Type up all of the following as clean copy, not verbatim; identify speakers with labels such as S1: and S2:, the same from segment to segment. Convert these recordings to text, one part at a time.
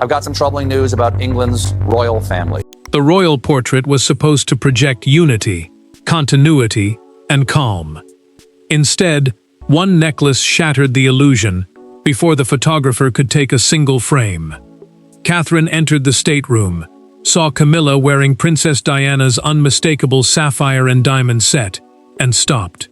S1: I've got some troubling news about England's royal family.
S2: The royal portrait was supposed to project unity, continuity, and calm. Instead, one necklace shattered the illusion before the photographer could take a single frame. Catherine entered the stateroom, saw Camilla wearing Princess Diana's unmistakable sapphire-and-diamond set, and stopped.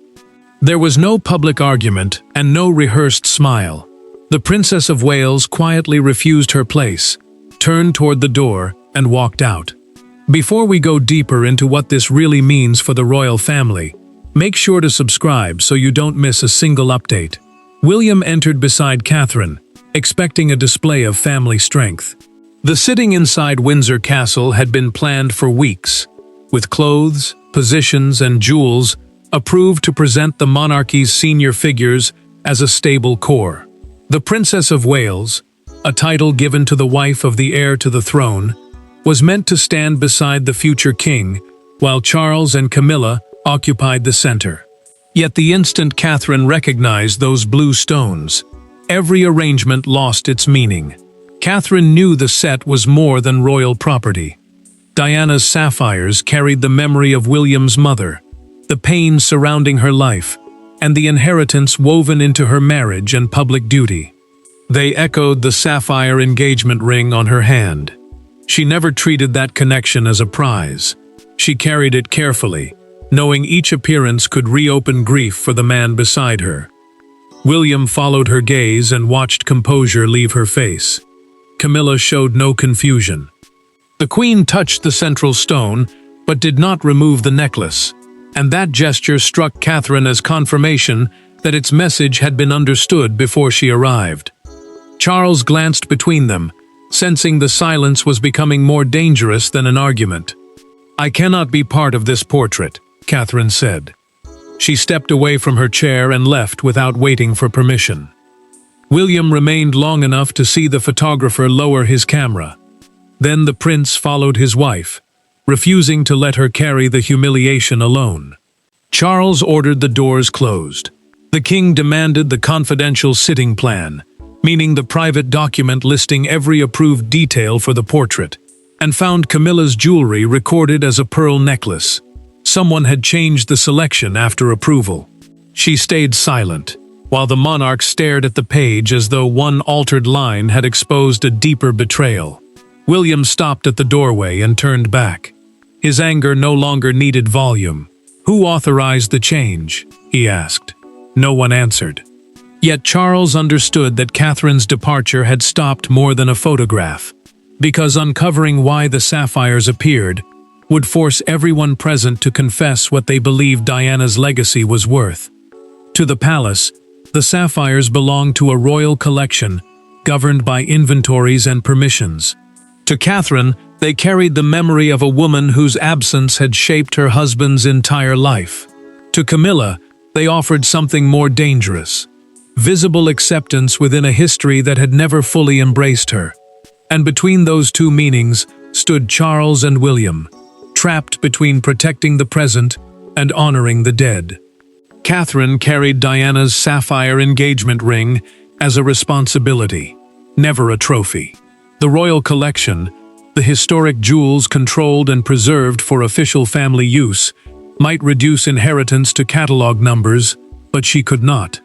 S2: There was no public argument and no rehearsed smile. The Princess of Wales quietly refused her place, turned toward the door, and walked out. Before we go deeper into what this really means for the royal family, make sure to subscribe so you don't miss a single update. William entered beside Catherine, expecting a display of family strength. The sitting inside Windsor Castle had been planned for weeks, with clothes, positions, and jewels approved to present the monarchy's senior figures as a stable core. The Princess of Wales, a title given to the wife of the heir to the throne, was meant to stand beside the future king, while Charles and Camilla occupied the center. Yet the instant Catherine recognized those blue stones, every arrangement lost its meaning. Catherine knew the set was more than royal property. Diana's sapphires carried the memory of William's mother, the pain surrounding her life, and the inheritance woven into her marriage and public duty. They echoed the sapphire engagement ring on her hand. She never treated that connection as a prize. She carried it carefully, knowing each appearance could reopen grief for the man beside her. William followed her gaze and watched composure leave her face. Camilla showed no confusion. The Queen touched the central stone, but did not remove the necklace, and that gesture struck Catherine as confirmation that its message had been understood before she arrived. Charles glanced between them, sensing the silence was becoming more dangerous than an argument. "I cannot be part of this portrait," Catherine said. She stepped away from her chair and left without waiting for permission. William remained long enough to see the photographer lower his camera. Then the prince followed his wife, refusing to let her carry the humiliation alone. Charles ordered the doors closed. The king demanded the confidential sitting plan, meaning the private document listing every approved detail for the portrait, and found Camilla's jewelry recorded as a pearl necklace. Someone had changed the selection after approval. She stayed silent, while the monarch stared at the page as though one altered line had exposed a deeper betrayal. William stopped at the doorway and turned back. His anger no longer needed volume. "Who authorized the change?" he asked. No one answered. Yet Charles understood that Catherine's departure had stopped more than a photograph, because uncovering why the sapphires appeared would force everyone present to confess what they believed Diana's legacy was worth. To the palace, the sapphires belonged to a royal collection governed by inventories and permissions. To Catherine, they carried the memory of a woman whose absence had shaped her husband's entire life. To Camilla, they offered something more dangerous: visible acceptance within a history that had never fully embraced her. And between those two meanings stood Charles and William, trapped between protecting the present and honoring the dead. Catherine carried Diana's sapphire engagement ring as a responsibility, never a trophy. The royal collection, the historic jewels controlled and preserved for official family use, might reduce inheritance to catalog numbers, but she could not.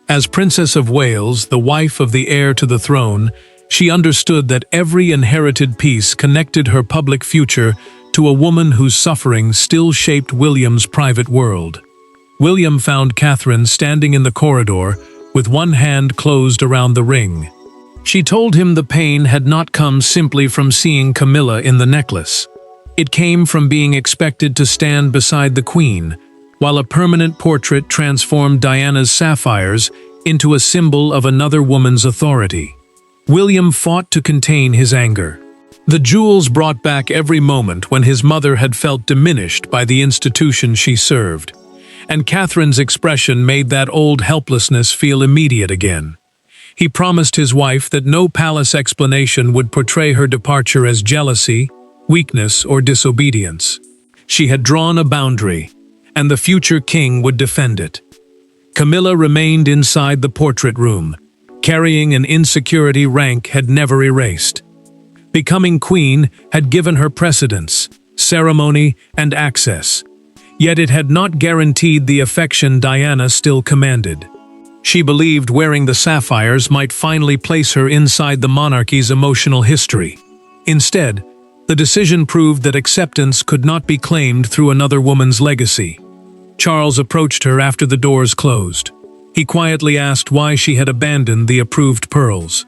S2: As Princess of Wales, the wife of the heir to the throne, she understood that every inherited piece connected her public future to a woman whose suffering still shaped William's private world. William found Catherine standing in the corridor with one hand closed around the ring. She told him the pain had not come simply from seeing Camilla in the necklace. It came from being expected to stand beside the Queen, while a permanent portrait transformed Diana's sapphires into a symbol of another woman's authority. William fought to contain his anger. The jewels brought back every moment when his mother had felt diminished by the institution she served, and Catherine's expression made that old helplessness feel immediate again. He promised his wife that no palace explanation would portray her departure as jealousy, weakness, or disobedience. She had drawn a boundary, and the future king would defend it. Camilla remained inside the portrait room, carrying an insecurity rank had never erased. Becoming queen had given her precedence, ceremony, and access. Yet it had not guaranteed the affection Diana still commanded. She believed wearing the sapphires might finally place her inside the monarchy's emotional history. Instead, the decision proved that acceptance could not be claimed through another woman's legacy. Charles approached her after the doors closed. He quietly asked why she had abandoned the approved pearls.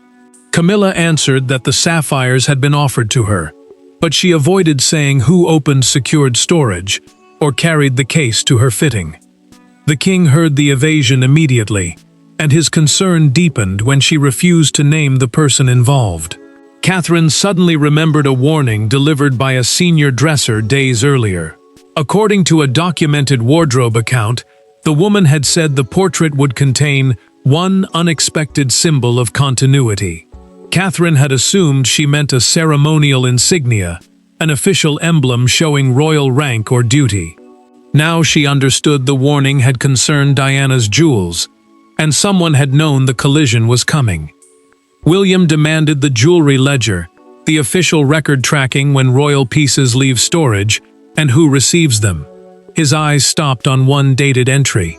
S2: Camilla answered that the sapphires had been offered to her, but she avoided saying who opened secured storage or carried the case to her fitting. The king heard the evasion immediately, and his concern deepened when she refused to name the person involved. Catherine suddenly remembered a warning delivered by a senior dresser days earlier. According to a documented wardrobe account, the woman had said the portrait would contain one unexpected symbol of continuity. Catherine had assumed she meant a ceremonial insignia, an official emblem showing royal rank or duty. Now she understood the warning had concerned Diana's jewels, and someone had known the collision was coming. William demanded the jewelry ledger, the official record tracking when royal pieces leave storage, and who receives them. His eyes stopped on one dated entry.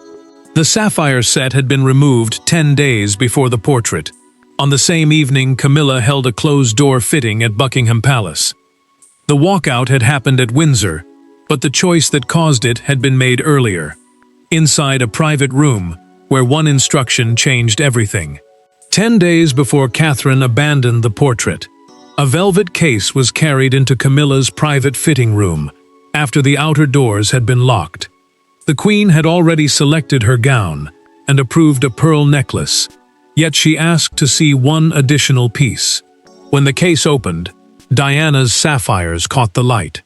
S2: The sapphire set had been removed 10 days before the portrait. On the same evening, Camilla held a closed-door fitting at Buckingham Palace. The walkout had happened at Windsor, but the choice that caused it had been made earlier, inside a private room where one instruction changed everything. 10 days before Catherine abandoned the portrait, a velvet case was carried into Camilla's private fitting room after the outer doors had been locked. The Queen had already selected her gown and approved a pearl necklace, yet she asked to see one additional piece. When the case opened, Diana's sapphires caught the light.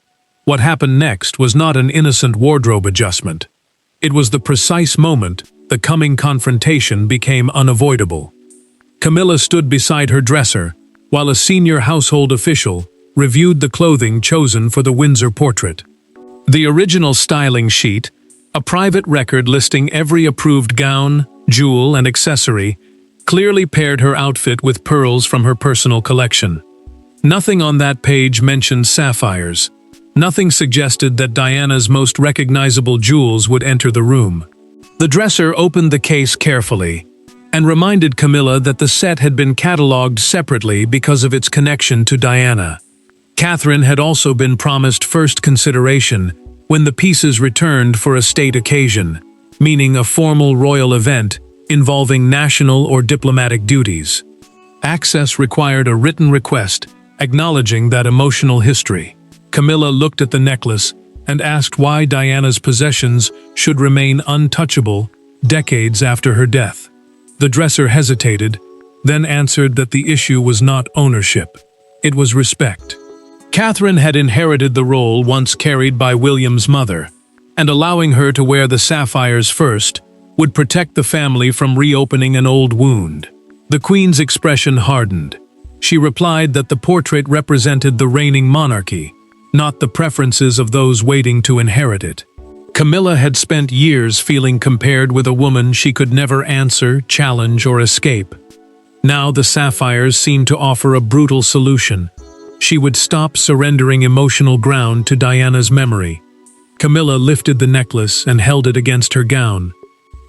S2: What happened next was not an innocent wardrobe adjustment. It was the precise moment the coming confrontation became unavoidable. Camilla stood beside her dresser, while a senior household official reviewed the clothing chosen for the Windsor portrait. The original styling sheet, a private record listing every approved gown, jewel, and accessory, clearly paired her outfit with pearls from her personal collection. Nothing on that page mentioned sapphires. Nothing suggested that Diana's most recognizable jewels would enter the room. The dresser opened the case carefully and reminded Camilla that the set had been catalogued separately because of its connection to Diana. Catherine had also been promised first consideration when the pieces returned for a state occasion, meaning a formal royal event involving national or diplomatic duties. Access required a written request acknowledging that emotional history. Camilla looked at the necklace and asked why Diana's possessions should remain untouchable decades after her death. The dresser hesitated, then answered that the issue was not ownership. It was respect. Catherine had inherited the role once carried by William's mother, and allowing her to wear the sapphires first would protect the family from reopening an old wound. The Queen's expression hardened. She replied that the portrait represented the reigning monarchy, not the preferences of those waiting to inherit it. Camilla had spent years feeling compared with a woman she could never answer, challenge, or escape. Now the sapphires seemed to offer a brutal solution. She would stop surrendering emotional ground to Diana's memory. Camilla lifted the necklace and held it against her gown.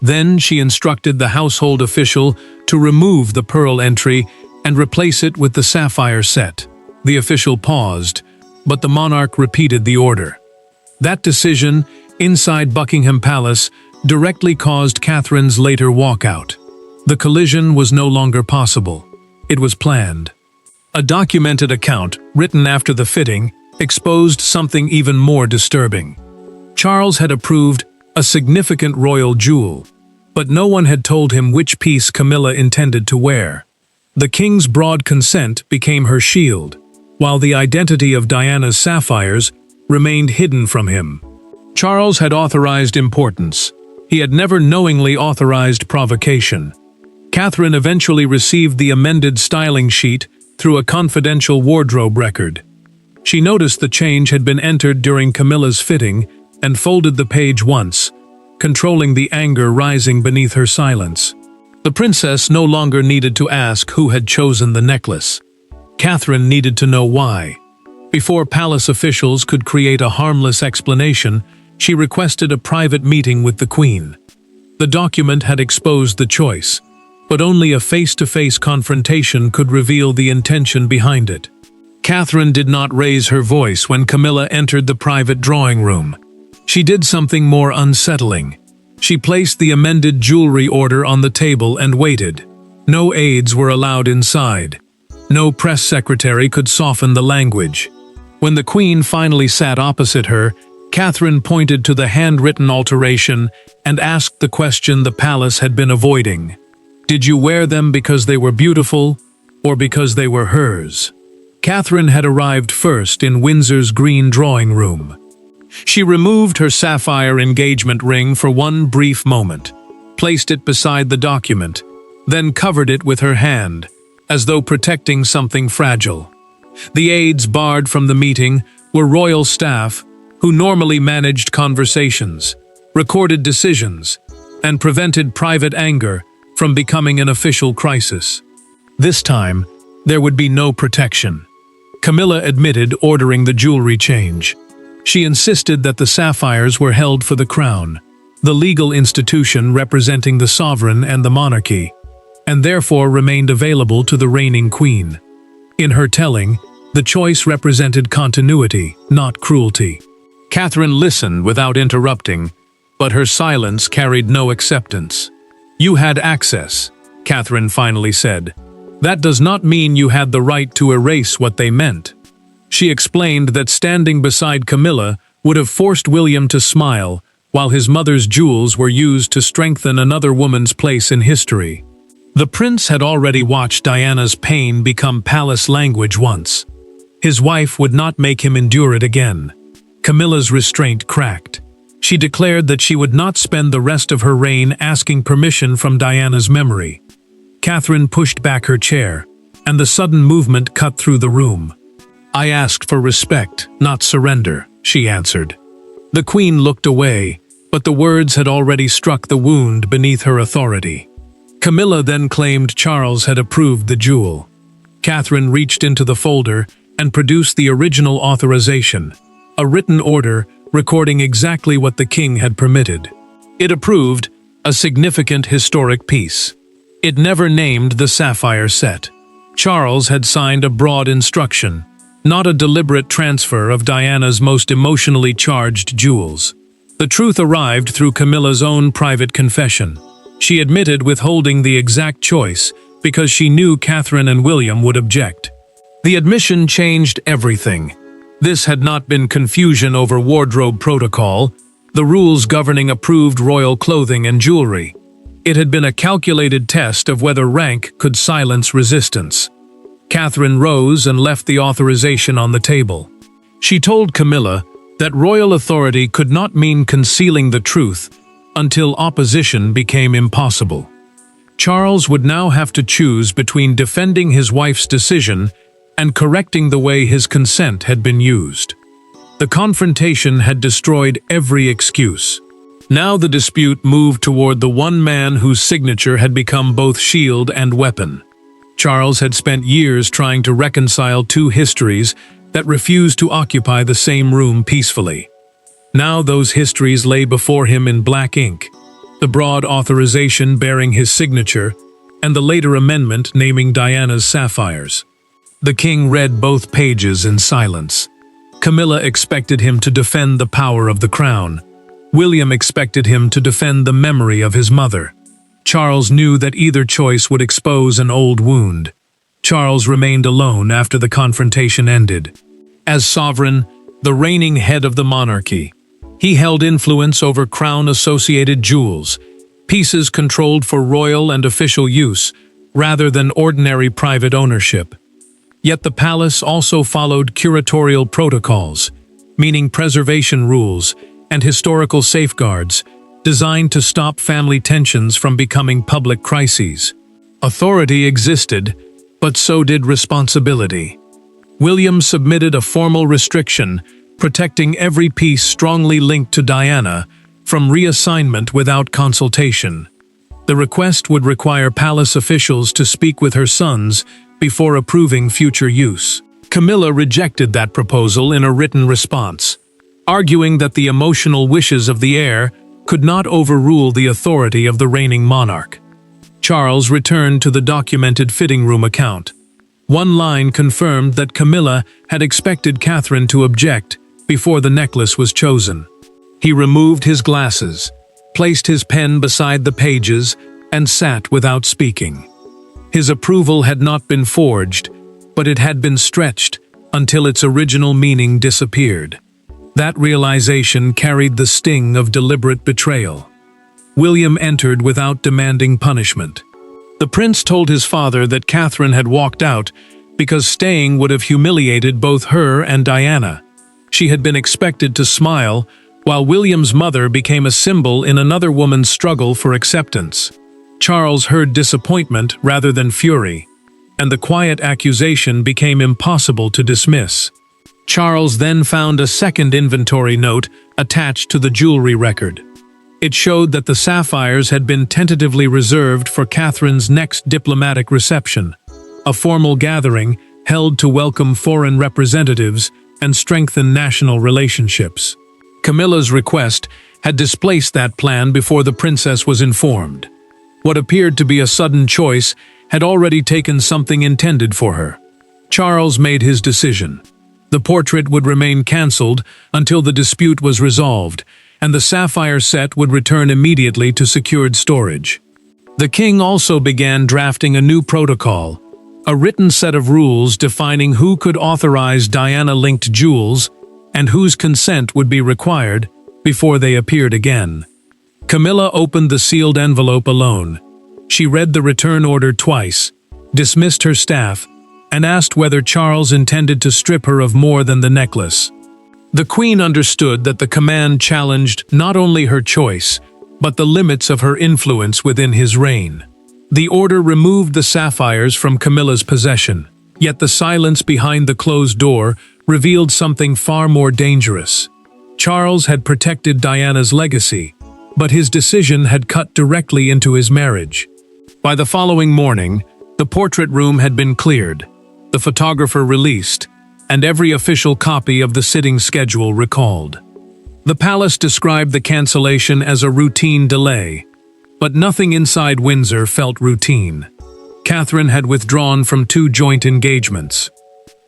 S2: Then she instructed the household official to remove the pearl entry and replace it with the sapphire set. The official paused, but the monarch repeated the order. That decision, inside Buckingham Palace, directly caused Catherine's later walkout. The collision was no longer possible. It was planned. A documented account, written after the fitting, exposed something even more disturbing. Charles had approved a significant royal jewel, but no one had told him which piece Camilla intended to wear. The king's broad consent became her shield, while the identity of Diana's sapphires remained hidden from him. Charles had authorized importance. He had never knowingly authorized provocation. Catherine eventually received the amended styling sheet through a confidential wardrobe record. She noticed the change had been entered during Camilla's fitting and folded the page once, controlling the anger rising beneath her silence. The princess no longer needed to ask who had chosen the necklace. Catherine needed to know why. Before palace officials could create a harmless explanation, she requested a private meeting with the Queen. The document had exposed the choice, but only a face-to-face confrontation could reveal the intention behind it. Catherine did not raise her voice when Camilla entered the private drawing room. She did something more unsettling. She placed the amended jewelry order on the table and waited. No aides were allowed inside. No press secretary could soften the language. When the Queen finally sat opposite her, Catherine pointed to the handwritten alteration and asked the question the palace had been avoiding. Did you wear them because they were beautiful, or because they were hers? Catherine had arrived first in Windsor's green drawing room. She removed her sapphire engagement ring for one brief moment, placed it beside the document, then covered it with her hand, as though protecting something fragile. The aides barred from the meeting were royal staff who normally managed conversations, recorded decisions, and prevented private anger from becoming an official crisis. This time, there would be no protection. Camilla admitted ordering the jewelry change. She insisted that the sapphires were held for the crown, the legal institution representing the sovereign and the monarchy, and therefore remained available to the reigning queen. In her telling, the choice represented continuity, not cruelty. Catherine listened without interrupting, but her silence carried no acceptance. "You had access," Catherine finally said. "That does not mean you had the right to erase what they meant." She explained that standing beside Camilla would have forced William to smile, while his mother's jewels were used to strengthen another woman's place in history. The prince had already watched Diana's pain become palace language once. His wife would not make him endure it again. Camilla's restraint cracked. She declared that she would not spend the rest of her reign asking permission from Diana's memory. Catherine pushed back her chair, and the sudden movement cut through the room. "I asked for respect, not surrender," she answered. The Queen looked away, but the words had already struck the wound beneath her authority. Camilla then claimed Charles had approved the jewel. Catherine reached into the folder and produced the original authorization, a written order recording exactly what the king had permitted. It approved a significant historic piece. It never named the sapphire set. Charles had signed a broad instruction, not a deliberate transfer of Diana's most emotionally charged jewels. The truth arrived through Camilla's own private confession. She admitted withholding the exact choice because she knew Catherine and William would object. The admission changed everything. This had not been confusion over wardrobe protocol, the rules governing approved royal clothing and jewelry. It had been a calculated test of whether rank could silence resistance. Catherine rose and left the authorization on the table. She told Camilla that royal authority could not mean concealing the truth until opposition became impossible. Charles would now have to choose between defending his wife's decision and correcting the way his consent had been used. The confrontation had destroyed every excuse. Now the dispute moved toward the one man whose signature had become both shield and weapon. Charles had spent years trying to reconcile two histories that refused to occupy the same room peacefully. Now those histories lay before him in black ink, the broad authorization bearing his signature, and the later amendment naming Diana's sapphires. The king read both pages in silence. Camilla expected him to defend the power of the crown. William expected him to defend the memory of his mother. Charles knew that either choice would expose an old wound. Charles remained alone after the confrontation ended. As sovereign, the reigning head of the monarchy, he held influence over crown-associated jewels, pieces controlled for royal and official use, rather than ordinary private ownership. Yet the palace also followed curatorial protocols, meaning preservation rules and historical safeguards, designed to stop family tensions from becoming public crises. Authority existed, but so did responsibility. William submitted a formal restriction, protecting every piece strongly linked to Diana from reassignment without consultation. The request would require palace officials to speak with her sons before approving future use. Camilla rejected that proposal in a written response, arguing that the emotional wishes of the heir could not overrule the authority of the reigning monarch. Charles returned to the documented fitting room account. One line confirmed that Camilla had expected Catherine to object before the necklace was chosen. He removed his glasses, placed his pen beside the pages, and sat without speaking. His approval had not been forged, but it had been stretched until its original meaning disappeared. That realization carried the sting of deliberate betrayal. William entered without demanding punishment. The prince told his father that Catherine had walked out because staying would have humiliated both her and Diana. She had been expected to smile, while William's mother became a symbol in another woman's struggle for acceptance. Charles heard disappointment rather than fury, and the quiet accusation became impossible to dismiss. Charles then found a second inventory note attached to the jewelry record. It showed that the sapphires had been tentatively reserved for Catherine's next diplomatic reception, a formal gathering held to welcome foreign representatives and strengthen national relationships. Camilla's request had displaced that plan before the princess was informed. What appeared to be a sudden choice had already taken something intended for her. Charles made his decision. The portrait would remain cancelled until the dispute was resolved, and the sapphire set would return immediately to secured storage. The king also began drafting a new protocol, a written set of rules defining who could authorize Diana-linked jewels and whose consent would be required before they appeared again. Camilla opened the sealed envelope alone. She read the return order twice, dismissed her staff, and asked whether Charles intended to strip her of more than the necklace. The queen understood that the command challenged not only her choice, but the limits of her influence within his reign. The order removed the sapphires from Camilla's possession, yet the silence behind the closed door revealed something far more dangerous. Charles had protected Diana's legacy, but his decision had cut directly into his marriage. By the following morning, the portrait room had been cleared, the photographer released, and every official copy of the sitting schedule recalled. The palace described the cancellation as a routine delay, but nothing inside Windsor felt routine. Catherine had withdrawn from 2 joint engagements.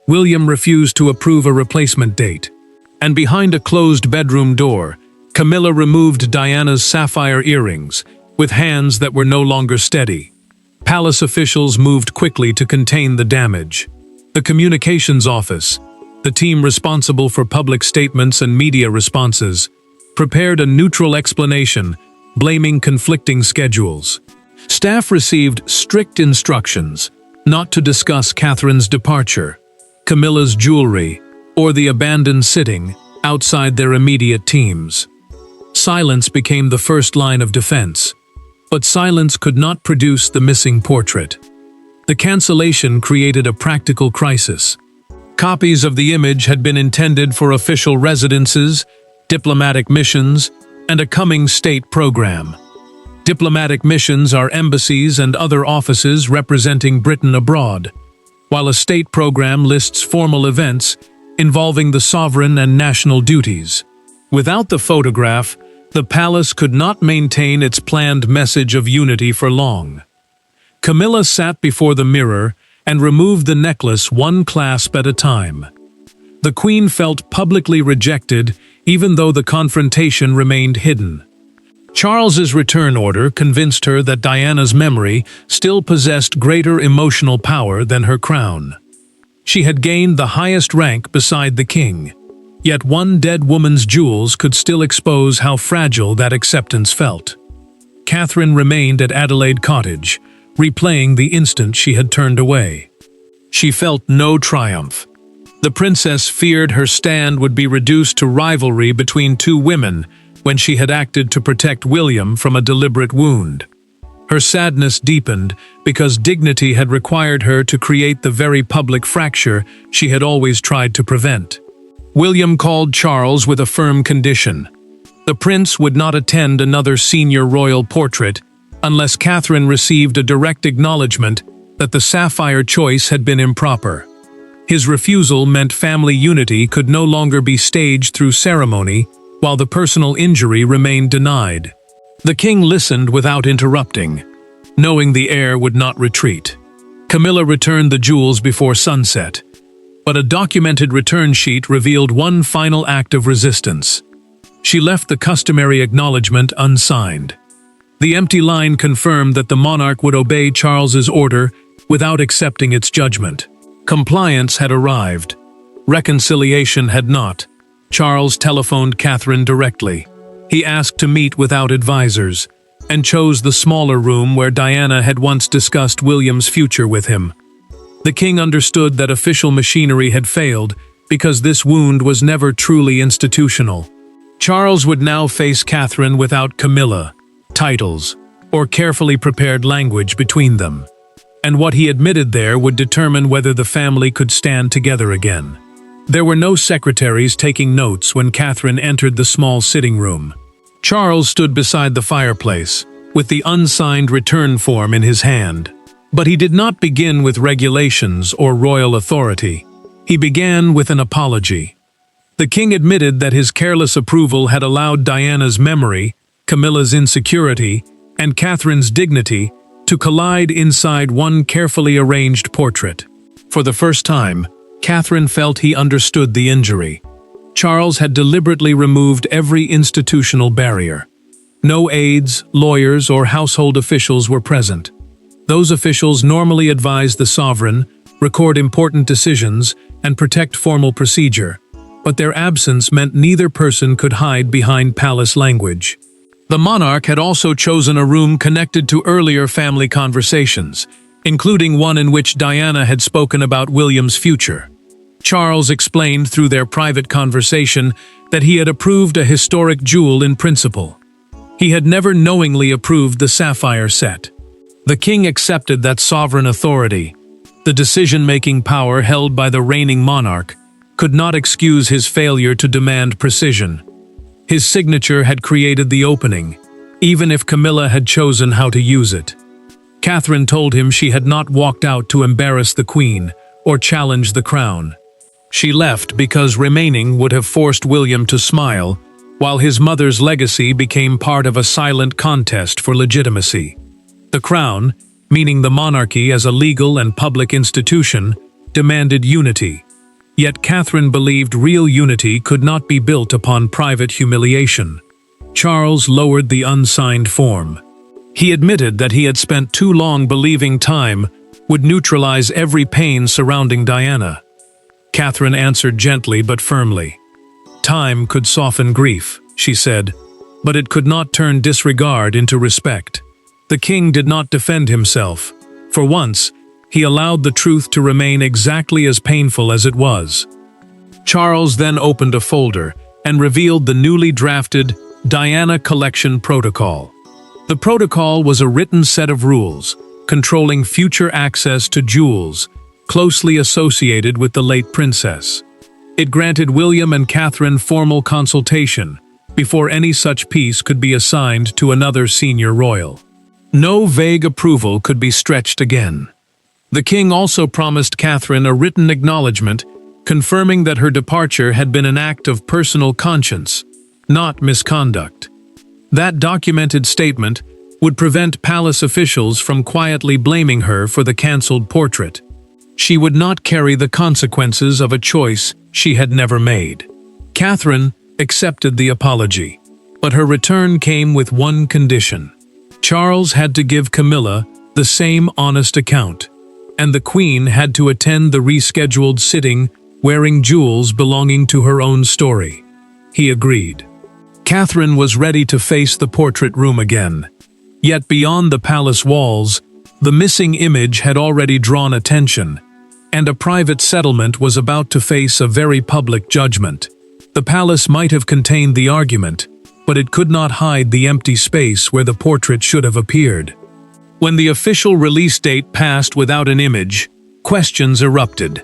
S2: William refused to approve a replacement date, and behind a closed bedroom door, Camilla removed Diana's sapphire earrings with hands that were no longer steady. Palace officials moved quickly to contain the damage. The communications office, the team responsible for public statements and media responses, prepared a neutral explanation, blaming conflicting schedules. Staff received strict instructions not to discuss Catherine's departure, Camilla's jewelry, or the abandoned sitting outside their immediate teams. Silence became the first line of defense, but silence could not produce the missing portrait. The cancellation created a practical crisis. Copies of the image had been intended for official residences, diplomatic missions, and a coming state program. Diplomatic missions are embassies and other offices representing Britain abroad, while a state program lists formal events involving the sovereign and national duties. Without the photograph, the palace could not maintain its planned message of unity for long. Camilla sat before the mirror and removed the necklace one clasp at a time. The queen felt publicly rejected, even though the confrontation remained hidden. Charles's return order convinced her that Diana's memory still possessed greater emotional power than her crown. She had gained the highest rank beside the king, yet one dead woman's jewels could still expose how fragile that acceptance felt. Catherine remained at Adelaide Cottage, replaying the instant she had turned away. She felt no triumph. The princess feared her stand would be reduced to rivalry between 2 women when she had acted to protect William from a deliberate wound. Her sadness deepened because dignity had required her to create the very public fracture she had always tried to prevent. William called Charles with a firm condition. The prince would not attend another senior royal portrait unless Catherine received a direct acknowledgement that the sapphire choice had been improper. His refusal meant family unity could no longer be staged through ceremony, while the personal injury remained denied. The king listened without interrupting, knowing the heir would not retreat. Camilla returned the jewels before sunset, but a documented return sheet revealed one final act of resistance. She left the customary acknowledgement unsigned. The empty line confirmed that the monarch would obey Charles's order without accepting its judgment. Compliance had arrived. Reconciliation had not. Charles telephoned Catherine directly. He asked to meet without advisors, and chose the smaller room where Diana had once discussed William's future with him. The king understood that official machinery had failed because this wound was never truly institutional. Charles would now face Catherine without Camilla, titles, or carefully prepared language between them. And what he admitted there would determine whether the family could stand together again. There were no secretaries taking notes when Catherine entered the small sitting room. Charles stood beside the fireplace, with the unsigned return form in his hand. But he did not begin with regulations or royal authority. He began with an apology. The king admitted that his careless approval had allowed Diana's memory, Camilla's insecurity, and Catherine's dignity to collide inside one carefully arranged portrait. For the first time, Catherine felt he understood the injury. Charles had deliberately removed every institutional barrier. No aides, lawyers, or household officials were present. Those officials normally advise the sovereign, record important decisions, and protect formal procedure, but their absence meant neither person could hide behind palace language. The monarch had also chosen a room connected to earlier family conversations, including one in which Diana had spoken about William's future. Charles explained through their private conversation that he had approved a historic jewel in principle. He had never knowingly approved the sapphire set. The king accepted that sovereign authority, the decision-making power held by the reigning monarch, could not excuse his failure to demand precision. His signature had created the opening, even if Camilla had chosen how to use it. Catherine told him she had not walked out to embarrass the queen or challenge the crown. She left because remaining would have forced William to smile, while his mother's legacy became part of a silent contest for legitimacy. The crown, meaning the monarchy as a legal and public institution, demanded unity. Yet Catherine believed real unity could not be built upon private humiliation. Charles lowered the unsigned form. He admitted that he had spent too long believing time would neutralize every pain surrounding Diana. Catherine answered gently but firmly. Time could soften grief, she said, but it could not turn disregard into respect. The king did not defend himself. For once, he allowed the truth to remain exactly as painful as it was. Charles then opened a folder and revealed the newly drafted Diana Collection Protocol. The protocol was a written set of rules controlling future access to jewels closely associated with the late princess. It granted William and Catherine formal consultation before any such piece could be assigned to another senior royal. No vague approval could be stretched again. The king also promised Catherine a written acknowledgement confirming that her departure had been an act of personal conscience, not misconduct. That documented statement would prevent palace officials from quietly blaming her for the cancelled portrait. She would not carry the consequences of a choice she had never made. Catherine accepted the apology, but her return came with one condition. Charles had to give Camilla the same honest account, and the Queen had to attend the rescheduled sitting wearing jewels belonging to her own story. He agreed. Catherine was ready to face the portrait room again. Yet beyond the palace walls, the missing image had already drawn attention, and a private settlement was about to face a very public judgment. The palace might have contained the argument, but it could not hide the empty space where the portrait should have appeared. When the official release date passed without an image, questions erupted.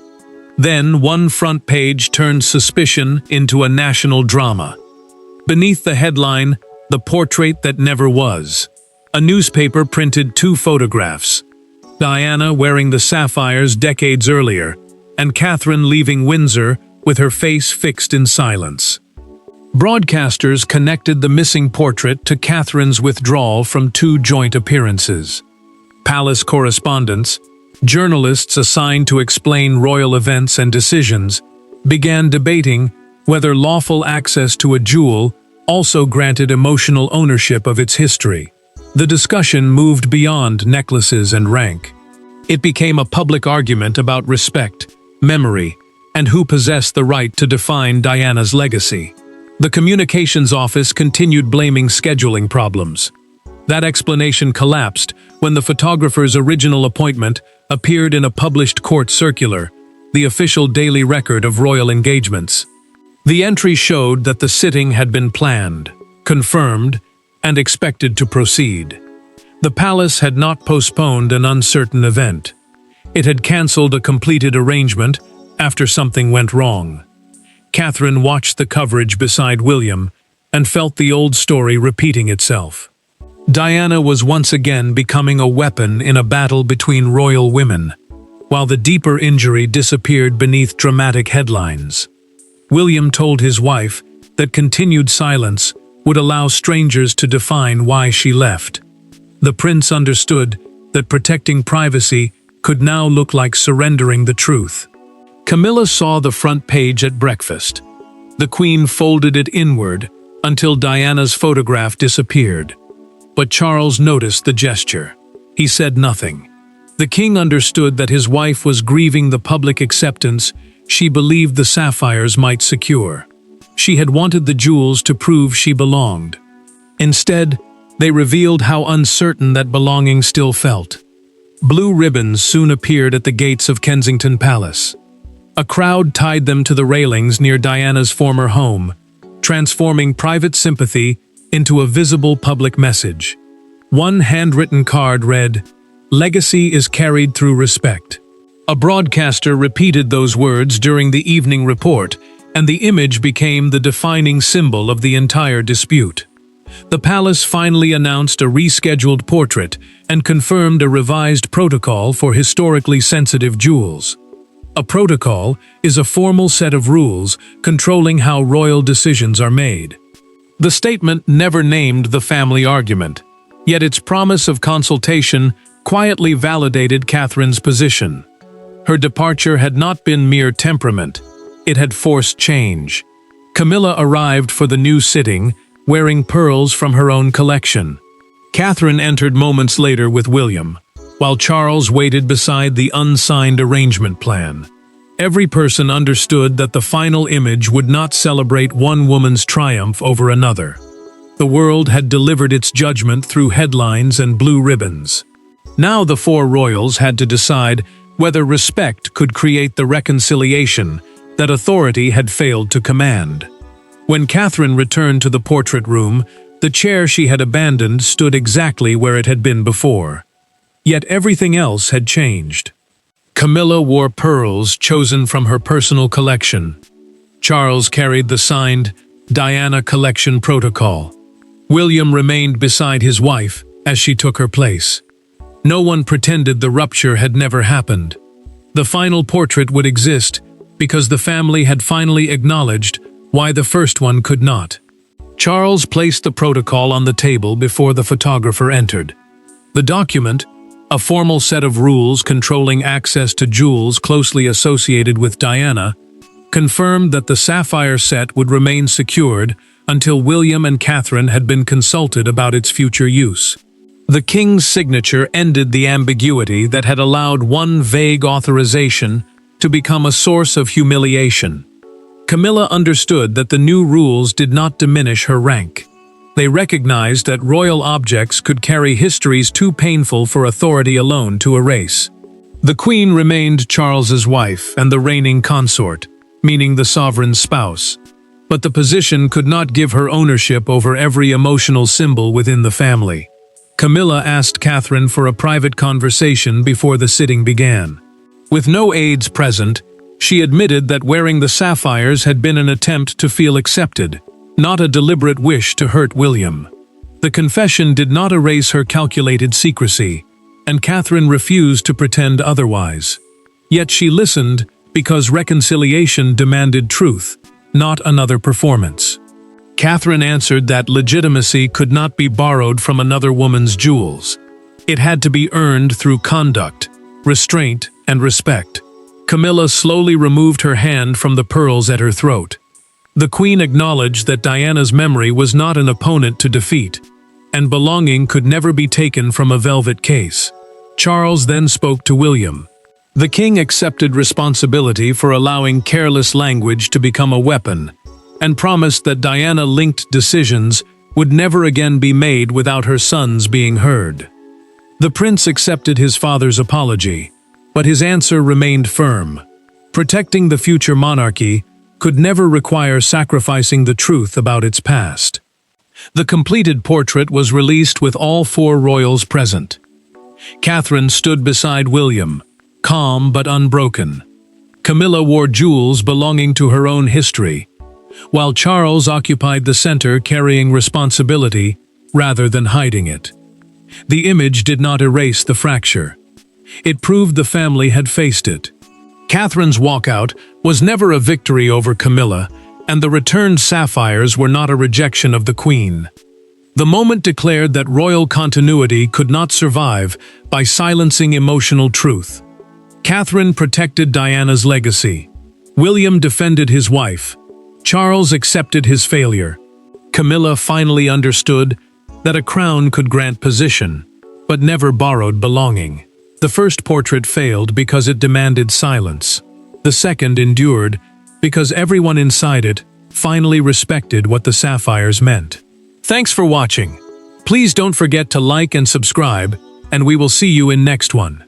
S2: Then one front page turned suspicion into a national drama. Beneath the headline, "The Portrait That Never Was," a newspaper printed two photographs. Diana wearing the sapphires decades earlier, and Catherine leaving Windsor with her face fixed in silence. Broadcasters connected the missing portrait to Catherine's withdrawal from 2 joint appearances. Palace correspondents, journalists assigned to explain royal events and decisions, began debating whether lawful access to a jewel also granted emotional ownership of its history. The discussion moved beyond necklaces and rank. It became a public argument about respect, memory, and who possessed the right to define Diana's legacy. The communications office continued blaming scheduling problems. That explanation collapsed when the photographer's original appointment appeared in a published court circular, the official daily record of royal engagements. The entry showed that the sitting had been planned, confirmed, and expected to proceed. The palace had not postponed an uncertain event. It had cancelled a completed arrangement after something went wrong. Catherine watched the coverage beside William and felt the old story repeating itself. Diana was once again becoming a weapon in a battle between royal women, while the deeper injury disappeared beneath dramatic headlines. William told his wife that continued silence would allow strangers to define why she left. The prince understood that protecting privacy could now look like surrendering the truth. Camilla saw the front page at breakfast. The Queen folded it inward until Diana's photograph disappeared. But Charles noticed the gesture. He said nothing. The king understood that his wife was grieving the public acceptance she believed the sapphires might secure. She had wanted the jewels to prove she belonged. Instead, they revealed how uncertain that belonging still felt. Blue ribbons soon appeared at the gates of Kensington Palace. A crowd tied them to the railings near Diana's former home, transforming private sympathy into a visible public message. One handwritten card read, "Legacy is carried through respect." A broadcaster repeated those words during the evening report, and the image became the defining symbol of the entire dispute. The palace finally announced a rescheduled portrait and confirmed a revised protocol for historically sensitive jewels. A protocol is a formal set of rules controlling how royal decisions are made. The statement never named the family argument, yet its promise of consultation quietly validated Catherine's position. Her departure had not been mere temperament, it had forced change. Camilla arrived for the new sitting, wearing pearls from her own collection. Catherine entered moments later with William, while Charles waited beside the unsigned arrangement plan. Every person understood that the final image would not celebrate one woman's triumph over another. The world had delivered its judgment through headlines and blue ribbons. Now the 4 royals had to decide whether respect could create the reconciliation that authority had failed to command. When Catherine returned to the portrait room, the chair she had abandoned stood exactly where it had been before. Yet everything else had changed. Camilla wore pearls chosen from her personal collection. Charles carried the signed Diana Collection Protocol. William remained beside his wife as she took her place. No one pretended the rupture had never happened. The final portrait would exist because the family had finally acknowledged why the first one could not. Charles placed the protocol on the table before the photographer entered. The document, a formal set of rules controlling access to jewels closely associated with Diana, confirmed that the sapphire set would remain secured until William and Catherine had been consulted about its future use. The king's signature ended the ambiguity that had allowed one vague authorization to become a source of humiliation. Camilla understood that the new rules did not diminish her rank. They recognized that royal objects could carry histories too painful for authority alone to erase. The queen remained Charles's wife and the reigning consort, meaning the sovereign's spouse. But the position could not give her ownership over every emotional symbol within the family. Camilla asked Catherine for a private conversation before the sitting began. With no aides present, she admitted that wearing the sapphires had been an attempt to feel accepted, not a deliberate wish to hurt William. The confession did not erase her calculated secrecy. and Catherine refused to pretend otherwise. Yet she listened because reconciliation demanded truth, not another performance. Catherine answered that legitimacy could not be borrowed from another woman's jewels. It had to be earned through conduct, restraint, and respect. Camilla slowly removed her hand from the pearls at her throat. The queen acknowledged that Diana's memory was not an opponent to defeat, and belonging could never be taken from a velvet case. Charles then spoke to William. The king accepted responsibility for allowing careless language to become a weapon, and promised that Diana-linked decisions would never again be made without her sons being heard. The prince accepted his father's apology, but his answer remained firm. Protecting the future monarchy could never require sacrificing the truth about its past. The completed portrait was released with all 4 royals present. Catherine stood beside William, calm but unbroken. Camilla wore jewels belonging to her own history, while Charles occupied the center carrying responsibility rather than hiding it. The image did not erase the fracture. It proved the family had faced it. Catherine's walkout was never a victory over Camilla, and the returned sapphires were not a rejection of the queen. The moment declared that royal continuity could not survive by silencing emotional truth. Catherine protected Diana's legacy. William defended his wife. Charles accepted his failure. Camilla finally understood that a crown could grant position, but never borrowed belonging. The first portrait failed because it demanded silence. The second endured because everyone inside it finally respected what the sapphires meant. Thanks for watching. Please don't forget to like and subscribe, and we will see you in next one.